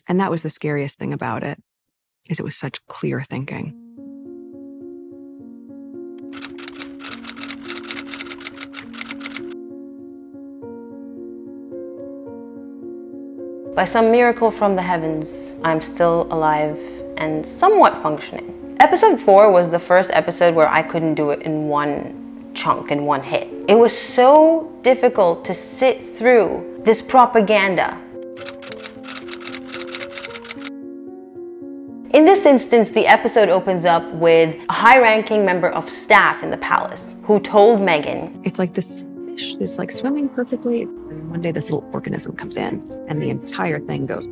And that was the scariest thing about it, is it was such clear thinking. By some miracle from the heavens, I'm still alive and somewhat functioning. Episode 4 was the first episode where I couldn't do it in one chunk, in one hit. It was so difficult to sit through this propaganda. In this instance, the episode opens up with a high-ranking member of staff in the palace who told Meghan, it's like this fish is like swimming perfectly. And one day this little organism comes in and the entire thing goes,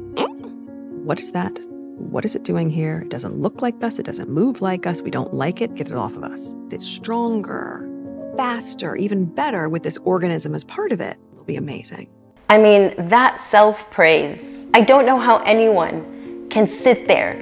what is that? What is it doing here? It doesn't look like us. It doesn't move like us. We don't like it. Get it off of us. It's stronger, faster, even better with this organism as part of it. It'll be amazing. I mean, that self-praise. I don't know how anyone can sit there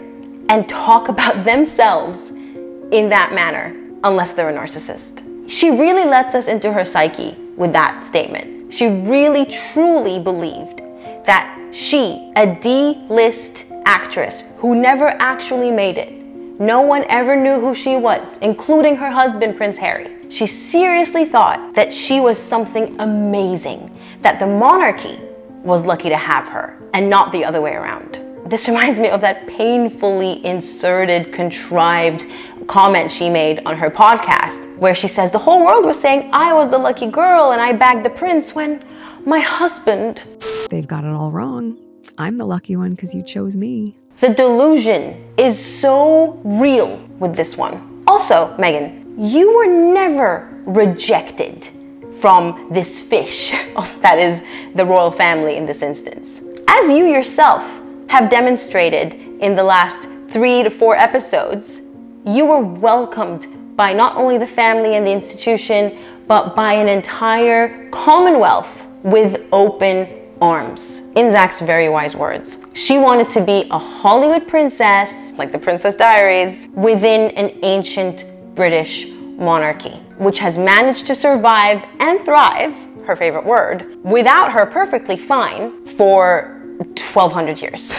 and talk about themselves in that manner unless they're a narcissist. She really lets us into her psyche with that statement. She really truly believed that she, a D-list actress who never actually made it, no one ever knew who she was, including her husband, Prince Harry. She seriously thought that she was something amazing, that the monarchy was lucky to have her, and not the other way around. This reminds me of that painfully inserted, contrived comment she made on her podcast, where she says the whole world was saying I was the lucky girl and I bagged the prince when my husband... They've got it all wrong. I'm the lucky one because you chose me. The delusion is so real with this one. Also, Meghan, you were never rejected from this fish that is the royal family in this instance. As you yourself have demonstrated in the last 3 to 4 episodes, you were welcomed by not only the family and the institution, but by an entire commonwealth with open arms. In Zach's very wise words, she wanted to be a Hollywood princess, like the Princess Diaries, within an ancient British monarchy, which has managed to survive and thrive, her favorite word, without her perfectly fine for 1,200 years.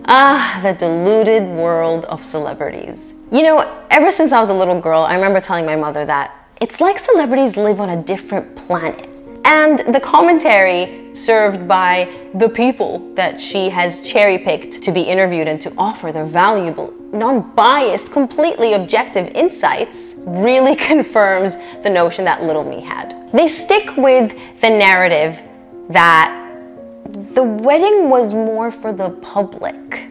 Ah, the deluded world of celebrities. You know, ever since I was a little girl, I remember telling my mother that it's like celebrities live on a different planet. And the commentary served by the people that she has cherry-picked to be interviewed and to offer their valuable, non-biased, completely objective insights really confirms the notion that little me had. They stick with the narrative that the wedding was more for the public.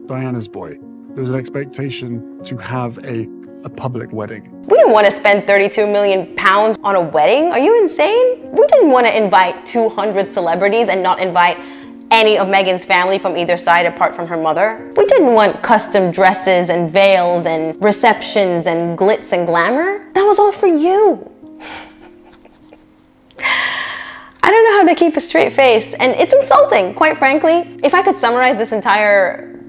Diana's boy. There was an expectation to have a public wedding. We didn't want to spend 32 million pounds on a wedding. Are you insane? We didn't want to invite 200 celebrities and not invite any of Meghan's family from either side apart from her mother. We didn't want custom dresses and veils and receptions and glitz and glamour. That was all for you. I don't know how they keep a straight face, and it's insulting, quite frankly. If I could summarize this entire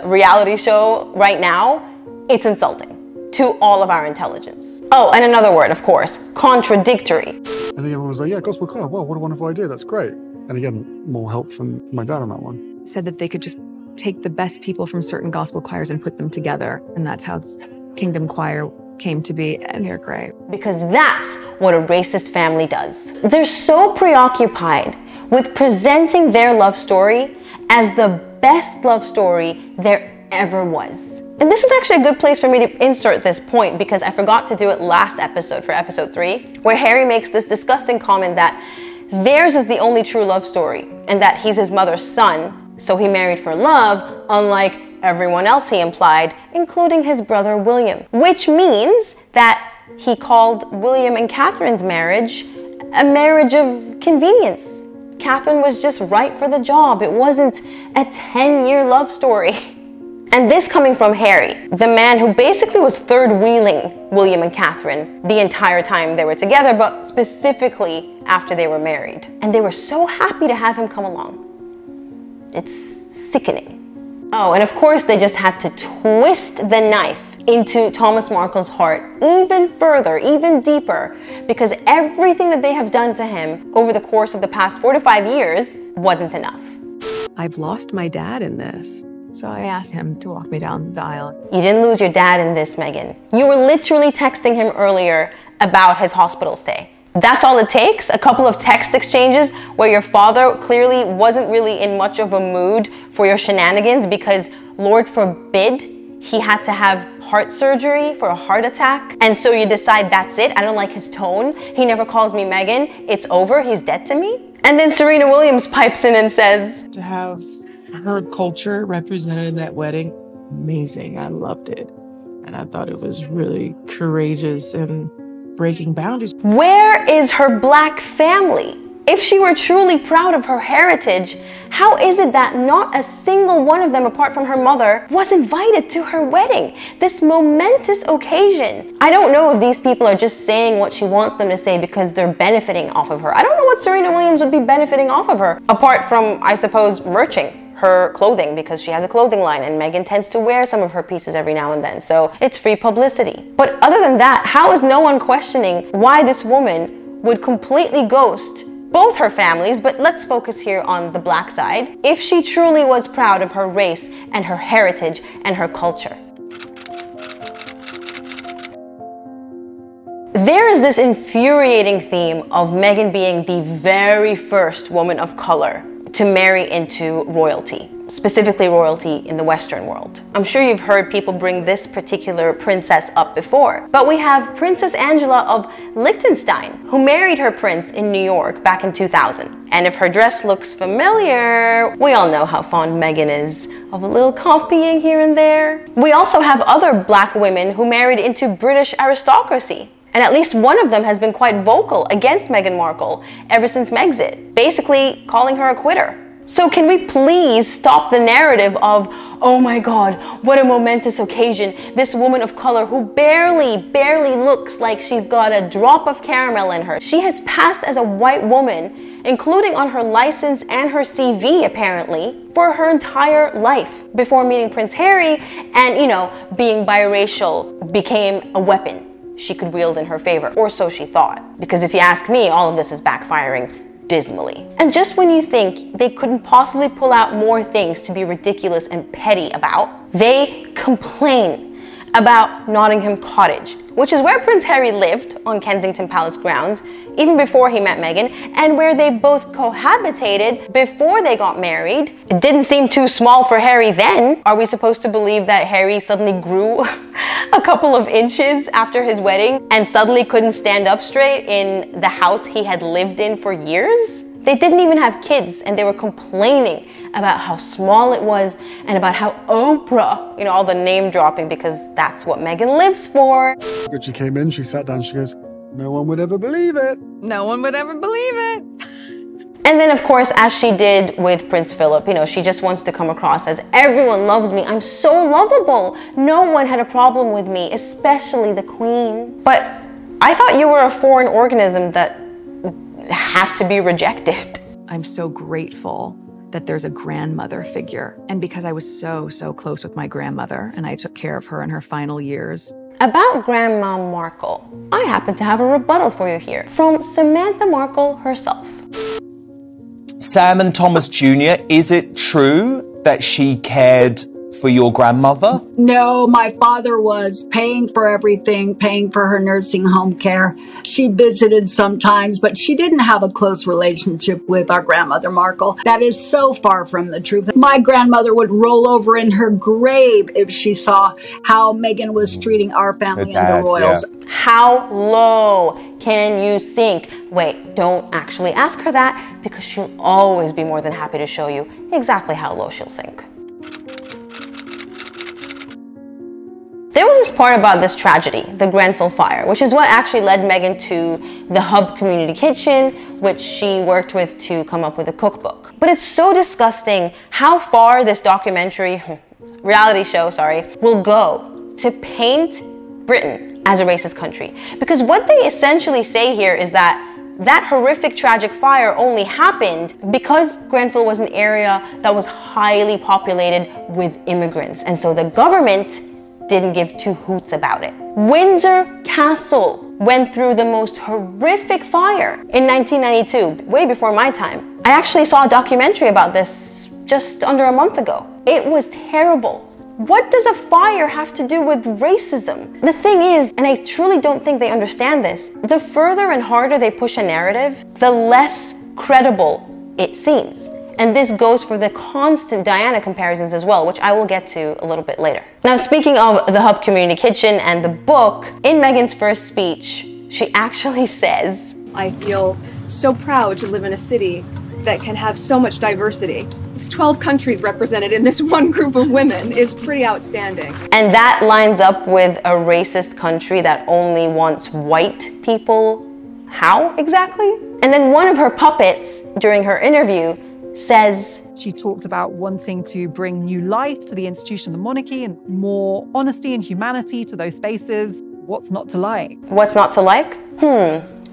reality show right now, it's insulting to all of our intelligence. Oh, and another word, of course, contradictory. I think everyone was like, yeah, gospel choir, wow, what a wonderful idea, that's great. And again, more help from my dad on that one. Said that they could just take the best people from certain gospel choirs and put them together. And that's how Kingdom Choir came to be, and they're great. Because that's what a racist family does. They're so preoccupied with presenting their love story as the best love story there ever was. And this is actually a good place for me to insert this point because I forgot to do it last episode for episode 3, where Harry makes this disgusting comment that theirs is the only true love story and that he's his mother's son, so he married for love, unlike everyone else he implied, including his brother William, which means that he called William and Catherine's marriage a marriage of convenience. Catherine was just right for the job. It wasn't a 10-year love story. And this coming from Harry, the man who basically was third-wheeling William and Catherine the entire time they were together, but specifically after they were married. And they were so happy to have him come along. It's sickening. Oh, and of course they just had to twist the knife into Thomas Markle's heart even further, even deeper, because everything that they have done to him over the course of the past 4 to 5 years wasn't enough. I've lost my dad in this. So I asked him to walk me down the aisle. You didn't lose your dad in this, Meghan. You were literally texting him earlier about his hospital stay. That's all it takes? A couple of text exchanges where your father clearly wasn't really in much of a mood for your shenanigans because, Lord forbid, he had to have heart surgery for a heart attack. And so you decide that's it. I don't like his tone. He never calls me Meghan. It's over. He's dead to me. And then Serena Williams pipes in and says, to have her culture represented in that wedding, amazing. I loved it. And I thought it was really courageous and breaking boundaries. Where is her Black family? If she were truly proud of her heritage, how is it that not a single one of them, apart from her mother, was invited to her wedding? This momentous occasion. I don't know if these people are just saying what she wants them to say because they're benefiting off of her. I don't know what Serena Williams would be benefiting off of her, apart from, I suppose, merching her clothing because she has a clothing line and Meghan tends to wear some of her pieces every now and then. So it's free publicity. But other than that, how is no one questioning why this woman would completely ghost both her families? But let's focus here on the Black side. If she truly was proud of her race and her heritage and her culture. There is this infuriating theme of Meghan being the very first woman of color to marry into royalty, specifically royalty in the Western world. I'm sure you've heard people bring this particular princess up before, but we have Princess Angela of Liechtenstein, who married her prince in New York back in 2000. And if her dress looks familiar, we all know how fond Meghan is of a little copying here and there. We also have other Black women who married into British aristocracy. And at least one of them has been quite vocal against Meghan Markle ever since Megxit, basically calling her a quitter. So can we please stop the narrative of, oh my God, what a momentous occasion. This woman of color who barely looks like she's got a drop of caramel in her. She has passed as a white woman, including on her license and her CV apparently, for her entire life before meeting Prince Harry and, you know, being biracial became a weapon she could wield in her favor, or so she thought. Because if you ask me, all of this is backfiring dismally. And just when you think they couldn't possibly pull out more things to be ridiculous and petty about, they complain about Nottingham Cottage, which is where Prince Harry lived on Kensington Palace grounds, even before he met Meghan, and where they both cohabitated before they got married. It didn't seem too small for Harry then. Are we supposed to believe that Harry suddenly grew a couple of inches after his wedding and suddenly couldn't stand up straight in the house he had lived in for years? They didn't even have kids and they were complaining about how small it was and about how Oprah, you know, all the name dropping because that's what Meghan lives for. When she came in, she sat down, she goes, no one would ever believe it. No one would ever believe it. And then, of course, as she did with Prince Philip, you know, she just wants to come across as everyone loves me. I'm so lovable. No one had a problem with me, especially the Queen. But I thought you were a foreign organism that had to be rejected. I'm so grateful that there's a grandmother figure. And because I was so close with my grandmother and I took care of her in her final years. About Grandma Markle, I happen to have a rebuttal for you here from Samantha Markle herself. Sam and Thomas Jr., is it true that she cared for your grandmother? No, my father was paying for everything, paying for her nursing home care. She visited sometimes, but she didn't have a close relationship with our grandmother Markle. That is so far from the truth. My grandmother would roll over in her grave if she saw how Meghan was treating our family and the royals. Yeah. How low can you sink? Wait, don't actually ask her that because she'll always be more than happy to show you exactly how low she'll sink. There was this part about this tragedy, the Grenfell fire, which is what actually led Meghan to the Hub Community Kitchen, which she worked with to come up with a cookbook. But it's so disgusting how far this reality show, will go to paint Britain as a racist country. Because what they essentially say here is that that horrific, tragic fire only happened because Grenfell was an area that was highly populated with immigrants. And so the government didn't give two hoots about it. Windsor Castle went through the most horrific fire in 1992, way before my time. I actually saw a documentary about this just under a month ago. It was terrible. What does a fire have to do with racism? The thing is, and I truly don't think they understand this, the further and harder they push a narrative, the less credible it seems. And this goes for the constant Diana comparisons as well, which I will get to a little bit later. Now, speaking of the Hub Community Kitchen and the book, in Meghan's first speech, she actually says, I feel so proud to live in a city that can have so much diversity. It's 12 countries represented in this one group of women is pretty outstanding. And that lines up with a racist country that only wants white people. How exactly? And then one of her puppets during her interview says, she talked about wanting to bring new life to the institution of the monarchy and more honesty and humanity to those spaces. What's not to like? What's not to like?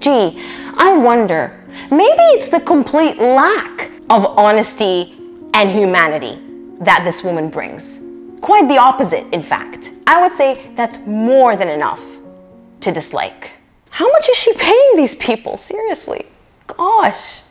Gee, I wonder, maybe it's the complete lack of honesty and humanity that this woman brings. Quite the opposite, in fact. I would say that's more than enough to dislike. How much is she paying these people? Seriously. Gosh.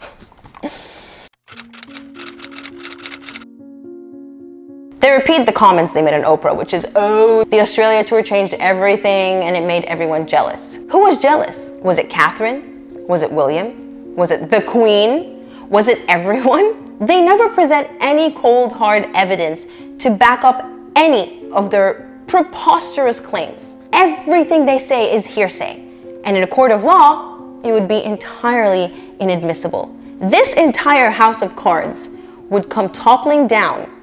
They repeat the comments they made on Oprah, which is, oh, the Australia tour changed everything and it made everyone jealous. Who was jealous? Was it Catherine? Was it William? Was it the Queen? Was it everyone? They never present any cold, hard evidence to back up any of their preposterous claims. Everything they say is hearsay. And in a court of law, it would be entirely inadmissible. This entire house of cards would come toppling down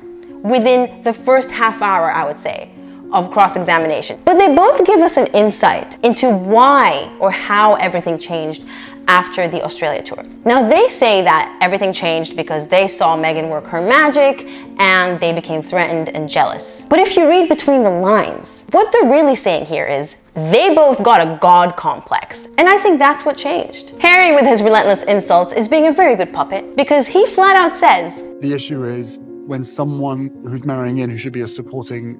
within the first half hour, I would say, of cross-examination. But they both give us an insight into why or how everything changed after the Australia tour. Now, they say that everything changed because they saw Meghan work her magic and they became threatened and jealous. But if you read between the lines, what they're really saying here is they both got a god complex. And I think that's what changed. Harry, with his relentless insults, is being a very good puppet because he flat out says, The issue is when someone who's marrying in, who should be a supporting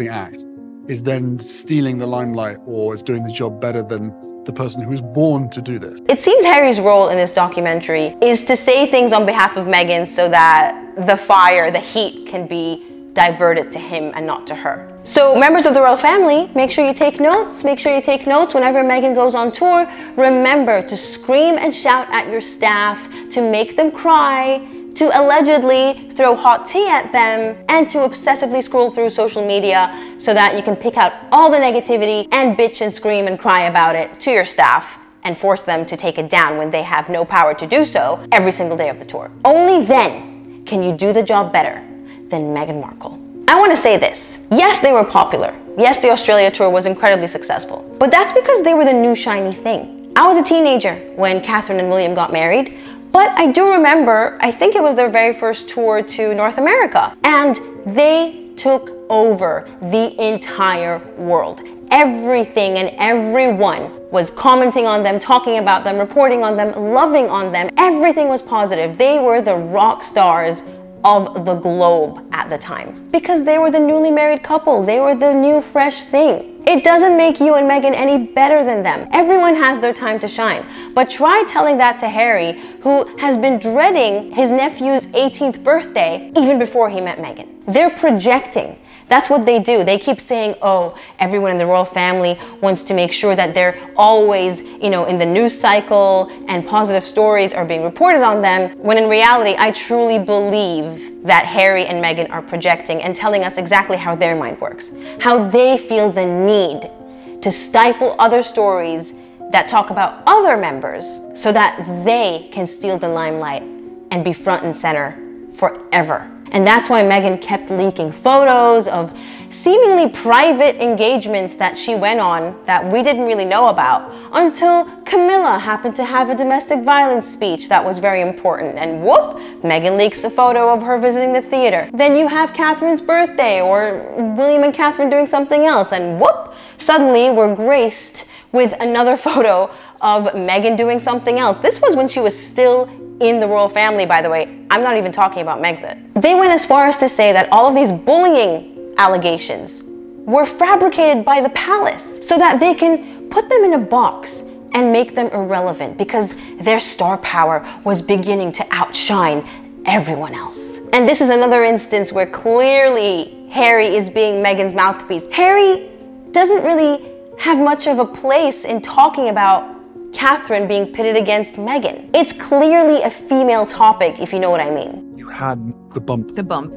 act, is then stealing the limelight or is doing the job better than the person who was born to do this. It seems Harry's role in this documentary is to say things on behalf of Meghan so that the fire, the heat can be diverted to him and not to her. So members of the royal family, make sure you take notes. Make sure you take notes whenever Meghan goes on tour. Remember to scream and shout at your staff, to make them cry, to allegedly throw hot tea at them, and to obsessively scroll through social media so that you can pick out all the negativity and bitch and scream and cry about it to your staff and force them to take it down when they have no power to do so every single day of the tour. Only then can you do the job better than Meghan Markle. I want to say this. Yes, they were popular. Yes, the Australia tour was incredibly successful. But that's because they were the new shiny thing. I was a teenager when Catherine and William got married. But I do remember, I think it was their very first tour to North America, and they took over the entire world. Everything and everyone was commenting on them, talking about them, reporting on them, loving on them. Everything was positive. They were the rock stars of the globe at the time because they were the newly married couple. They were the new fresh thing. It doesn't make you and Meghan any better than them. Everyone has their time to shine. But try telling that to Harry, who has been dreading his nephew's 18th birthday even before he met Meghan. They're projecting. That's what they do. They keep saying, oh, everyone in the royal family wants to make sure that they're always, in the news cycle and positive stories are being reported on them, when in reality, I truly believe that Harry and Meghan are projecting and telling us exactly how their mind works, how they feel the need to stifle other stories that talk about other members so that they can steal the limelight and be front and center forever. And that's why Meghan kept leaking photos of seemingly private engagements that she went on that we didn't really know about until Camilla happened to have a domestic violence speech that was very important. And whoop, Meghan leaks a photo of her visiting the theater. Then you have Catherine's birthday or William and Catherine doing something else. And whoop, suddenly we're graced with another photo of Meghan doing something else. This was when she was still in the royal family, by the way. I'm not even talking about Megxit. They went as far as to say that all of these bullying allegations were fabricated by the palace so that they can put them in a box and make them irrelevant because their star power was beginning to outshine everyone else. And this is another instance where clearly Harry is being Meghan's mouthpiece. Harry doesn't really have much of a place in talking about Catherine being pitted against Meghan. It's clearly a female topic, if you know what I mean. You had the bump. The bump.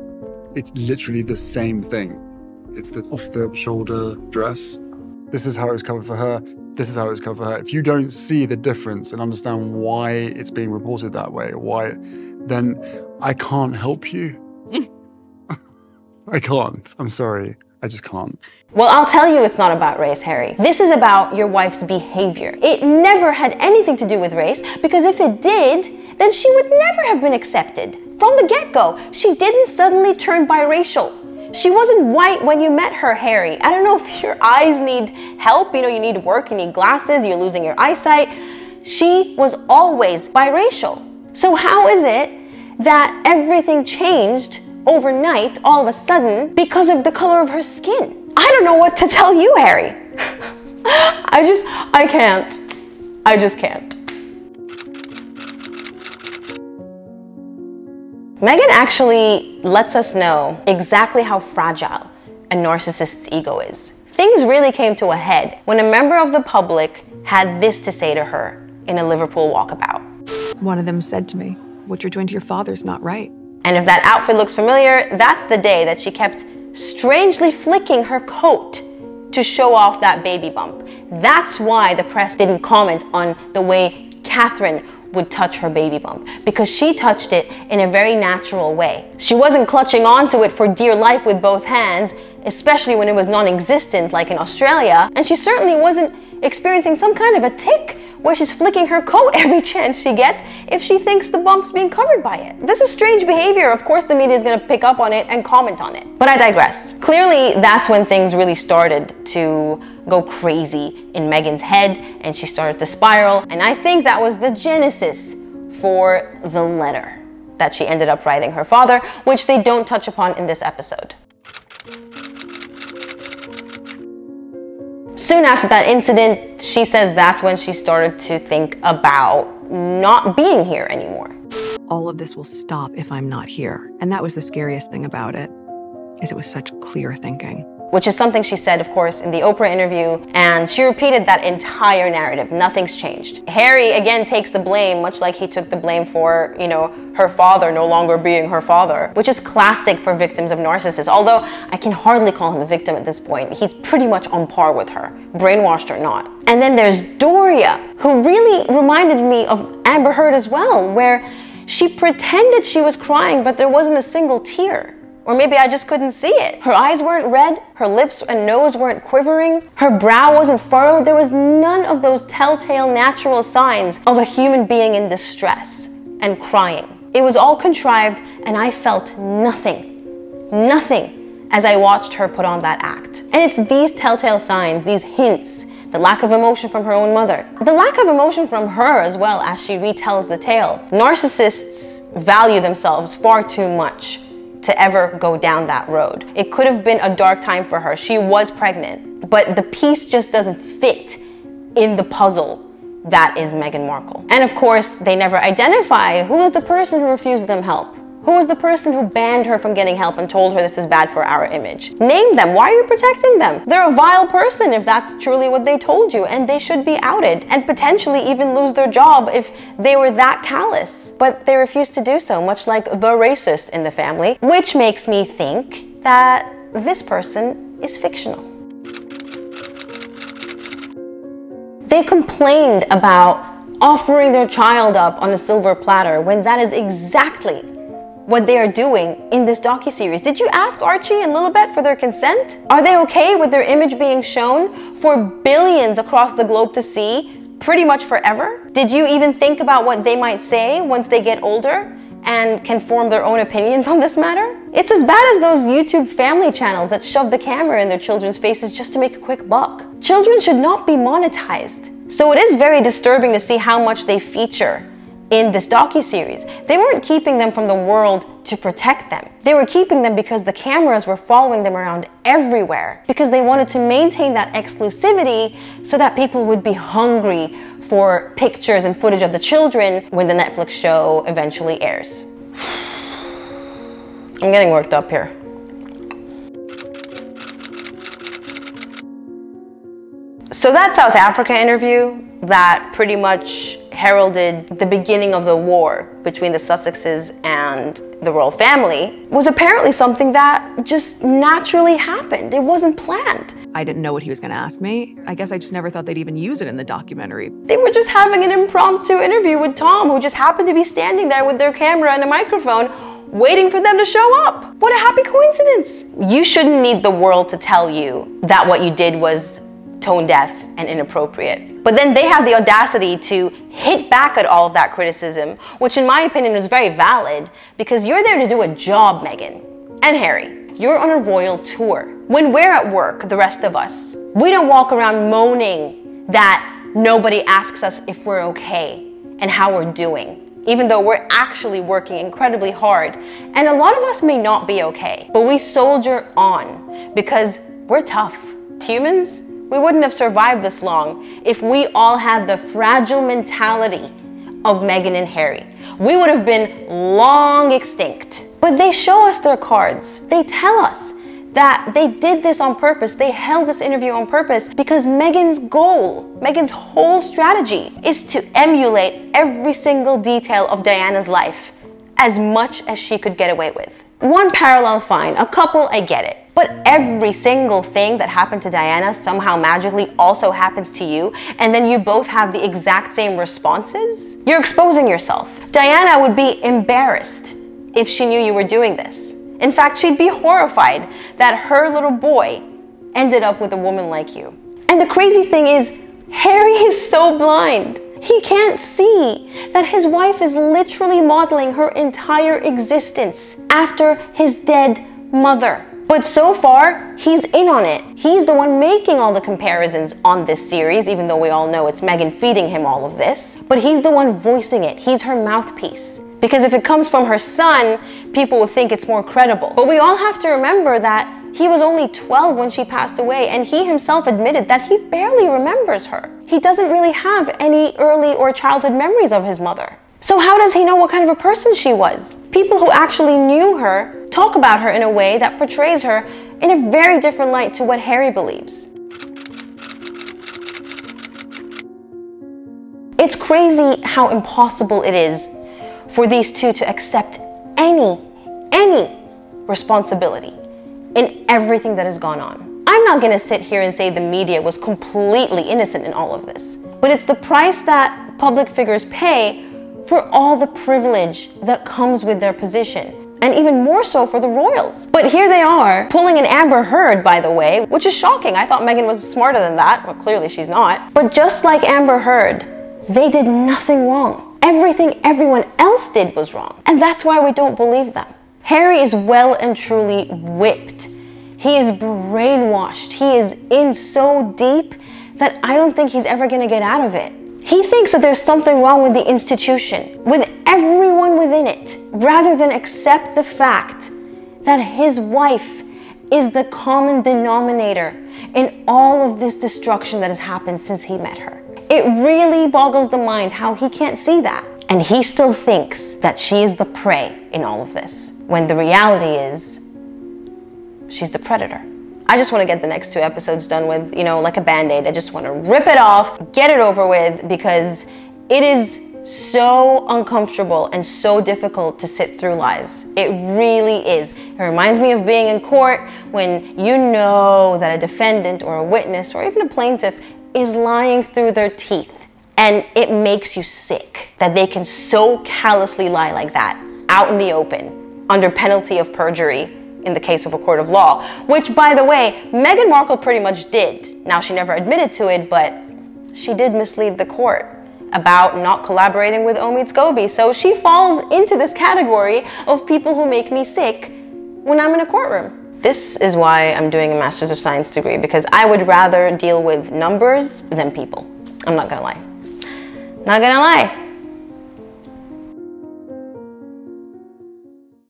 It's literally the same thing. It's the off-the-shoulder dress. This is how it was covered for her. This is how it was covered for her. If you don't see the difference and understand why it's being reported that way, then I can't help you. I can't. I'm sorry. I just can't. Well, I'll tell you it's not about race, Harry. This is about your wife's behavior. It never had anything to do with race, because if it did, then she would never have been accepted. From the get-go, she didn't suddenly turn biracial. She wasn't white when you met her, Harry. I don't know if your eyes need help, you need work, you need glasses, you're losing your eyesight. She was always biracial. So how is it that everything changed overnight, all of a sudden, because of the color of her skin? I don't know what to tell you, Harry. I can't. I just can't. Meghan actually lets us know exactly how fragile a narcissist's ego is. Things really came to a head when a member of the public had this to say to her in a Liverpool walkabout. One of them said to me, "What you're doing to your father's not right." And if that outfit looks familiar, that's the day that she kept strangely flicking her coat to show off that baby bump. That's why the press didn't comment on the way Catherine would touch her baby bump, because she touched it in a very natural way. She wasn't clutching onto it for dear life with both hands, especially when it was non-existent like in Australia, and she certainly wasn't experiencing some kind of a tic where she's flicking her coat every chance she gets if she thinks the bump's being covered by it. This is strange behavior. Of course the media is going to pick up on it and comment on it. But I digress. Clearly that's when things really started to go crazy in Meghan's head and she started to spiral, and I think that was the genesis for the letter that she ended up writing her father, which they don't touch upon in this episode. Soon after that incident, she says that's when she started to think about not being here anymore. All of this will stop if I'm not here. And that was the scariest thing about it, is it was such clear thinking. Which is something she said, of course, in the Oprah interview, and she repeated that entire narrative. Nothing's changed. Harry, again, takes the blame, much like he took the blame for, her father no longer being her father, which is classic for victims of narcissists, although I can hardly call him a victim at this point. He's pretty much on par with her, brainwashed or not. And then there's Doria, who really reminded me of Amber Heard as well, where she pretended she was crying, but there wasn't a single tear. Or maybe I just couldn't see it. Her eyes weren't red, her lips and nose weren't quivering, her brow wasn't furrowed. There was none of those telltale natural signs of a human being in distress and crying. It was all contrived, and I felt nothing as I watched her put on that act. And it's these telltale signs, these hints, the lack of emotion from her own mother, the lack of emotion from her as well as she retells the tale. Narcissists value themselves far too much to ever go down that road. It could have been a dark time for her. She was pregnant, but the piece just doesn't fit in the puzzle that is Meghan Markle. And of course, they never identify who was the person who refused them help. Who was the person who banned her from getting help and told her this is bad for our image? Name them. Why are you protecting them? They're a vile person if that's truly what they told you, and they should be outed and potentially even lose their job if they were that callous. But they refused to do so, much like the racist in the family, which makes me think that this person is fictional. They complained about offering their child up on a silver platter when that is exactly what they are doing in this docuseries. Did you ask Archie and Lilibet for their consent? Are they okay with their image being shown for billions across the globe to see pretty much forever? Did you even think about what they might say once they get older and can form their own opinions on this matter? It's as bad as those YouTube family channels that shove the camera in their children's faces just to make a quick buck. Children should not be monetized. So it is very disturbing to see how much they feature in this docuseries. They weren't keeping them from the world to protect them. They were keeping them because the cameras were following them around everywhere, because they wanted to maintain that exclusivity so that people would be hungry for pictures and footage of the children when the Netflix show eventually airs. I'm getting worked up here. So that South Africa interview that pretty much heralded the beginning of the war between the Sussexes and the royal family was apparently something that just naturally happened. It wasn't planned. I didn't know what he was going to ask me. I guess I just never thought they'd even use it in the documentary. They were just having an impromptu interview with Tom, who just happened to be standing there with their camera and a microphone, waiting for them to show up. What a happy coincidence. You shouldn't need the world to tell you that what you did was tone deaf and inappropriate. But then they have the audacity to hit back at all of that criticism, which in my opinion is very valid, because you're there to do a job, Meghan and Harry. You're on a royal tour. When we're at work, the rest of us, we don't walk around moaning that nobody asks us if we're okay and how we're doing, even though we're actually working incredibly hard. And a lot of us may not be okay, but we soldier on because we're tough. Humans, we wouldn't have survived this long if we all had the fragile mentality of Meghan and Harry. We would have been long extinct. But they show us their cards. They tell us that they did this on purpose. They held this interview on purpose because Meghan's goal, Meghan's whole strategy is to emulate every single detail of Diana's life as much as she could get away with. One parallel, fine. A couple, I get it. But every single thing that happened to Diana somehow magically also happens to you, and then you both have the exact same responses? You're exposing yourself. Diana would be embarrassed if she knew you were doing this. In fact, she'd be horrified that her little boy ended up with a woman like you. And the crazy thing is, Harry is so blind. He can't see that his wife is literally modeling her entire existence after his dead mother. But so far, he's in on it. He's the one making all the comparisons on this series, even though we all know it's Meghan feeding him all of this. But he's the one voicing it. He's her mouthpiece. Because if it comes from her son, people will think it's more credible. But we all have to remember that he was only 12 when she passed away, and he himself admitted that he barely remembers her. He doesn't really have any early or childhood memories of his mother. So how does he know what kind of a person she was? People who actually knew her talk about her in a way that portrays her in a very different light to what Harry believes. It's crazy how impossible it is for these two to accept any responsibility in everything that has gone on. I'm not gonna sit here and say the media was completely innocent in all of this, but it's the price that public figures pay for all the privilege that comes with their position, and even more so for the royals. But here they are, pulling an Amber Heard, by the way, which is shocking. I thought Meghan was smarter than that. Well, clearly she's not. But just like Amber Heard, they did nothing wrong. Everything everyone else did was wrong. And that's why we don't believe them. Harry is well and truly whipped. He is brainwashed. He is in so deep that I don't think he's ever gonna get out of it. He thinks that there's something wrong with the institution, with everyone within it, rather than accept the fact that his wife is the common denominator in all of this destruction that has happened since he met her. It really boggles the mind how he can't see that. And he still thinks that she is the prey in all of this, when the reality is she's the predator. I just want to get the next 2 episodes done with, you know, like a Band-Aid. I just want to rip it off, get it over with, because it is so uncomfortable and so difficult to sit through lies. It really is. It reminds me of being in court when you know that a defendant or a witness or even a plaintiff is lying through their teeth, and it makes you sick that they can so callously lie like that out in the open under penalty of perjury in the case of a court of law, which, by the way, Meghan Markle pretty much did. Now, she never admitted to it, but she did mislead the court about not collaborating with Omid Scobie. So she falls into this category of people who make me sick when I'm in a courtroom. This is why I'm doing a Master's of Science degree, because I would rather deal with numbers than people. I'm not gonna lie. Not gonna lie.